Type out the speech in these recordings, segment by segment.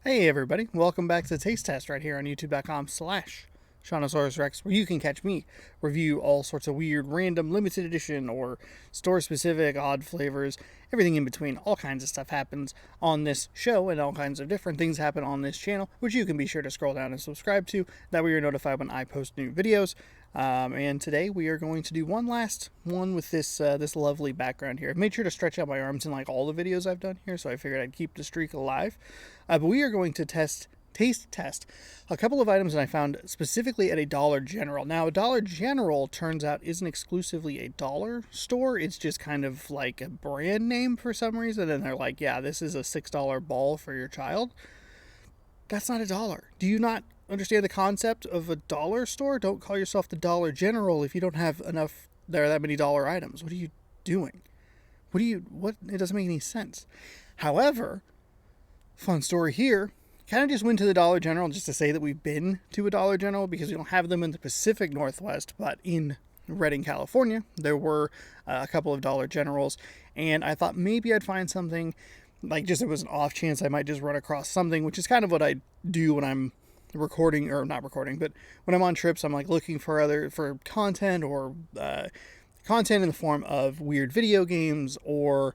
Hey everybody, welcome back to Taste Test right here on youtube.com/Shaunosaurus Rex, where you can catch me review all sorts of weird, random, limited edition, or store-specific, odd flavors, everything in between. All kinds of stuff happens on this show, and all kinds of different things happen on this channel, which you can be sure to scroll down and subscribe to. That way you're notified when I post new videos. And today we are going to do one last one with this lovely background here. I've made sure to stretch out my arms in like all the videos I've done here, so I figured I'd keep the streak alive. But we are going to taste test a couple of items that I found specifically at a Dollar General. Now, a Dollar General turns out isn't exclusively a dollar store. It's just kind of like a brand name for some reason. And they're like, yeah, this is a $6 ball for your child. That's not a dollar. Do you not understand the concept of a dollar store? Don't call yourself the Dollar General if you don't have enough, there are that many dollar items. What are you doing? What? It doesn't make any sense. However, fun story here, kind of just went to the Dollar General just to say that we've been to a Dollar General because we don't have them in the Pacific Northwest, but in Redding, California, there were a couple of Dollar Generals, and I thought maybe I'd find something, like just it was an off chance I might just run across something, which is kind of what I do when I'm recording, or not recording, but when I'm on trips, I'm like looking for content, or content in the form of weird video games, or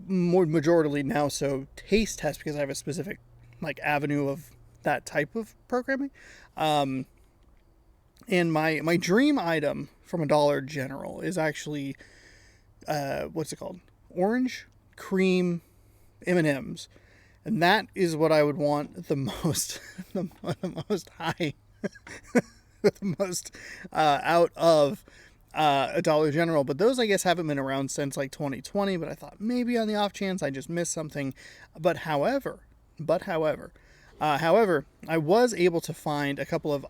more majorly now so taste test, because I have a specific like avenue of that type of programming. And my dream item from a Dollar General is actually what's it called? Orange cream M&Ms. And that is what I would want the most, the most high, the most out of a Dollar General. But those, I guess, haven't been around since like 2020. But I thought maybe on the off chance I just missed something. However, I was able to find a couple of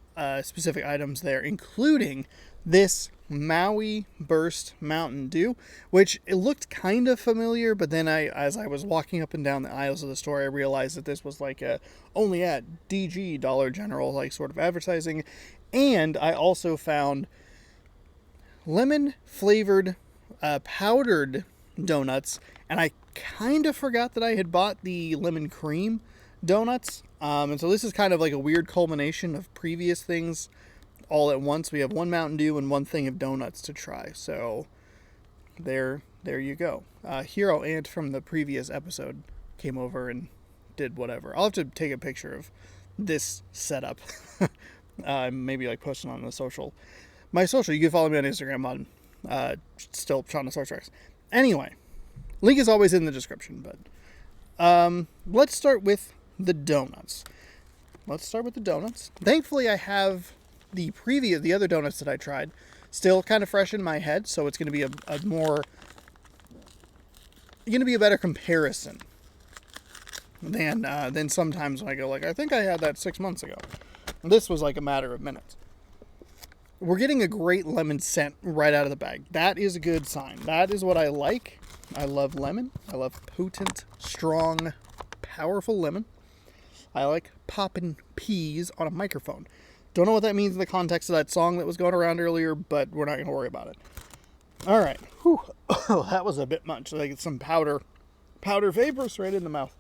specific items there, including this Maui Burst Mountain Dew, which it looked kind of familiar, but then as I was walking up and down the aisles of the store, I realized that this was like a only at DG Dollar General like sort of advertising. And I also found lemon flavored powdered donuts, and I kind of forgot that I had bought the lemon cream donuts. And so this is kind of like a weird culmination of previous things all at once. We have one Mountain Dew and one thing of donuts to try. So there you go. Hero Ant from the previous episode came over and did whatever. I'll have to take a picture of this setup. Maybe like post it on the social. My social, you can follow me on Instagram on still Shaunosaurus Rex. Anyway, link is always in the description, but let's start with the donuts. Thankfully, I have the other donuts that I tried still kind of fresh in my head, so it's going to be a better comparison than sometimes when I go like, I think I had that 6 months ago. This was like a matter of minutes. We're getting a great lemon scent right out of the bag. That is a good sign. That is what I like. I love lemon. I love potent, strong, powerful lemon. I like popping peas on a microphone. Don't know what that means in the context of that song that was going around earlier, but we're not going to worry about it. All right. Whew. Oh, that was a bit much. Like some powder vapors right in the mouth.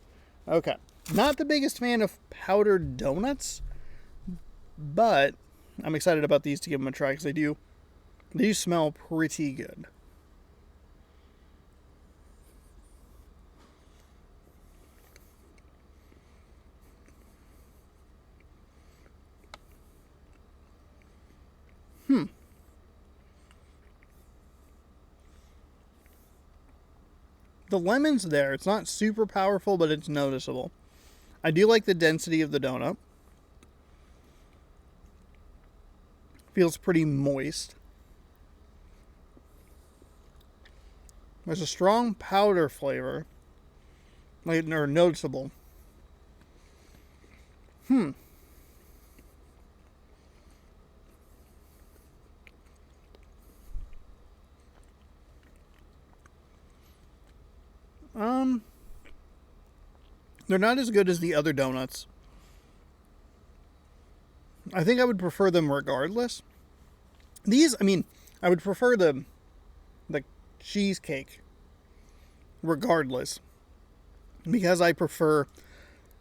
Okay. Not the biggest fan of powdered donuts, but I'm excited about these to give them a try because they do smell pretty good. The lemon's there. It's not super powerful, but it's noticeable. I do like the density of the donut. Feels pretty moist. There's a strong powder flavor, like, or noticeable. They're not as good as the other donuts. I think I would prefer them regardless. These, I mean, I would prefer the cheesecake regardless, because I prefer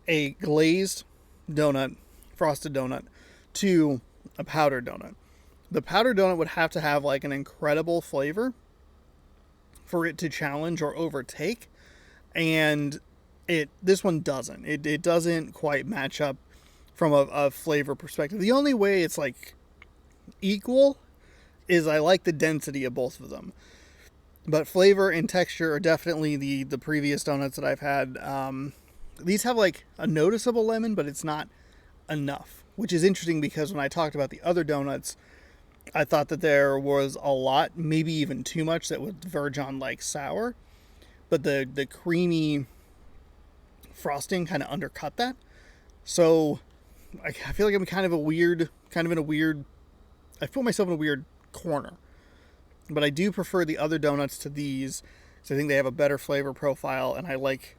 a glazed donut, frosted donut, to a powdered donut. The powdered donut would have to have like an incredible flavor for it to challenge or overtake, and this one doesn't. It doesn't quite match up from a flavor perspective. The only way it's like equal is I like the density of both of them. But flavor and texture are definitely the previous donuts that I've had. These have like a noticeable lemon, but it's not enough, which is interesting because when I talked about the other donuts, I thought that there was a lot, maybe even too much, that would verge on like sour. But the creamy frosting kind of undercut that. So I feel like I'm kind of in a weird, I've put myself in a weird corner. But I do prefer the other donuts to these, so I think they have a better flavor profile, and I like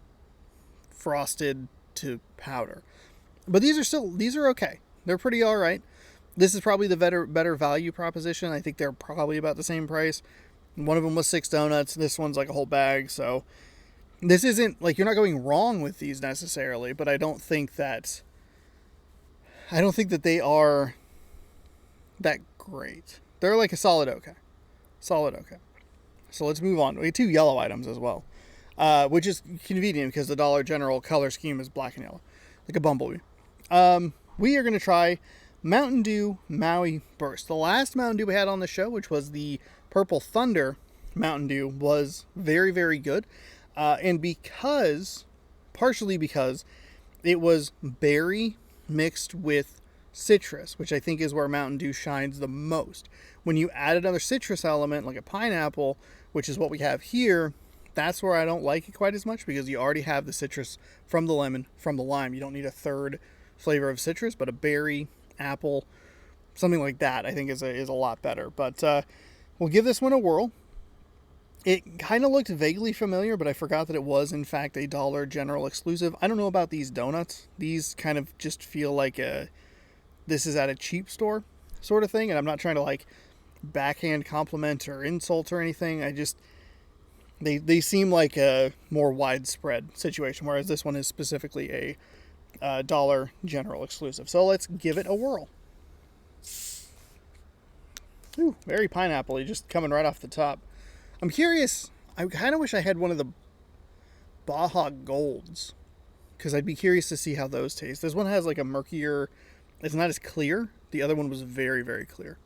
frosted to powder. But these are okay. They're pretty all right. This is probably the better value proposition. I think they're probably about the same price. One of them was 6 donuts. This one's like a whole bag. So this isn't like, you're not going wrong with these necessarily, but I don't think that they are that great. They're like a solid okay. Solid okay. So let's move on. We have 2 yellow items as well, which is convenient because the Dollar General color scheme is black and yellow, like a bumblebee. We are going to try Mountain Dew Maui Burst. The last Mountain Dew we had on the show, which was the Purple Thunder Mountain Dew, was very, very good. And partially because it was berry mixed with citrus, which I think is where Mountain Dew shines the most. When you add another citrus element like a pineapple, which is what we have here, that's where I don't like it quite as much, because you already have the citrus from the lemon, from the lime. You don't need a third flavor of citrus, but a berry, apple, something like that I think is a lot better. But we'll give this one a whirl. It kind of looked vaguely familiar, but I forgot that it was in fact a Dollar General exclusive. I don't know about these donuts. These kind of just feel like this is at a cheap store sort of thing, and I'm not trying to like backhand compliment or insult or anything. I just they seem like a more widespread situation, whereas this one is specifically a Dollar General exclusive. So let's give it a whirl. Ooh, very pineapple-y, just coming right off the top. I'm curious. I kind of wish I had one of the Baja Golds, because I'd be curious to see how those taste. This one has like a murkier, it's not as clear. The other one was very, very clear.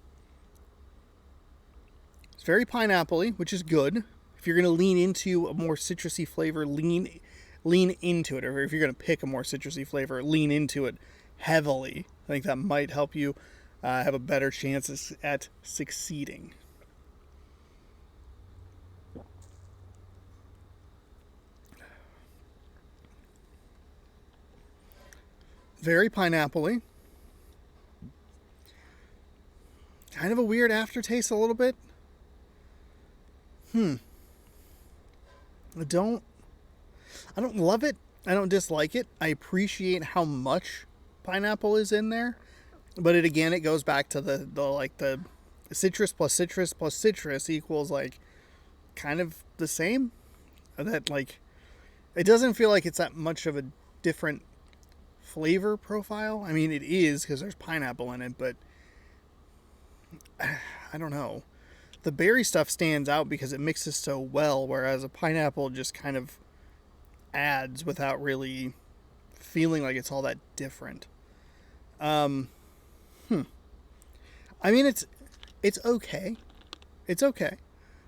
It's very pineapple-y, which is good. If you're going to lean into a more citrusy flavor, lean into it. Or if you're going to pick a more citrusy flavor, lean into it heavily. I think that might help you have a better chance at succeeding. Very pineapple-y. Kind of a weird aftertaste a little bit. I don't love it. I don't dislike it. I appreciate how much pineapple is in there. But it goes back to the citrus plus citrus plus citrus equals like kind of the same. That like, it doesn't feel like it's that much of a different flavor profile. I mean, it is because there's pineapple in it, but I don't know. The berry stuff stands out because it mixes so well, whereas a pineapple just kind of adds without really feeling like it's all that different. I mean, it's okay. It's okay.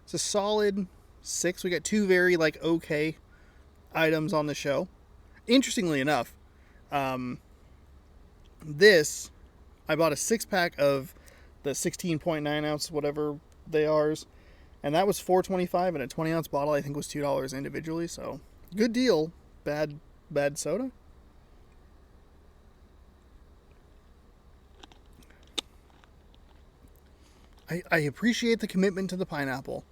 It's a solid 6. We got 2 very like okay items on the show. Interestingly enough, this, I bought a 6-pack of the 16.9 ounce whatever they are, and that was $4.25, and a 20 ounce bottle I think was $2 individually. So good deal. Bad soda. I appreciate the commitment to the pineapple.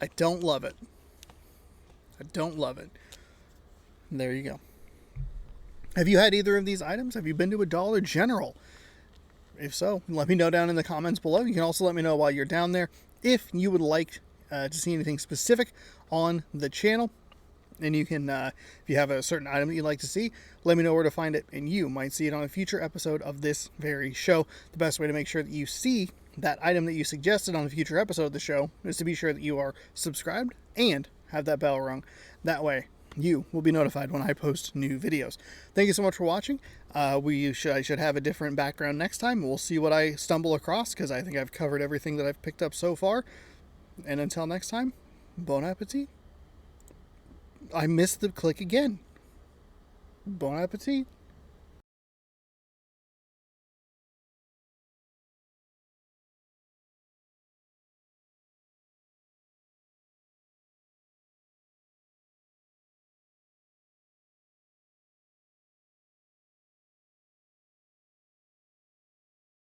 I don't love it. There you go. Have you had either of these items? Have you been to a Dollar General? If so, let me know down in the comments below. You can also let me know while you're down there if you would like to see anything specific on the channel. And you can, if you have a certain item that you'd like to see, let me know where to find it, and you might see it on a future episode of this very show. The best way to make sure that you see that item that you suggested on a future episode of the show is to be sure that you are subscribed and have that bell rung. That way, you will be notified when I post new videos. Thank you so much for watching. I should have a different background next time. We'll see what I stumble across, because I think I've covered everything that I've picked up so far. And until next time, bon appetit. I missed the click again. Bon appetit.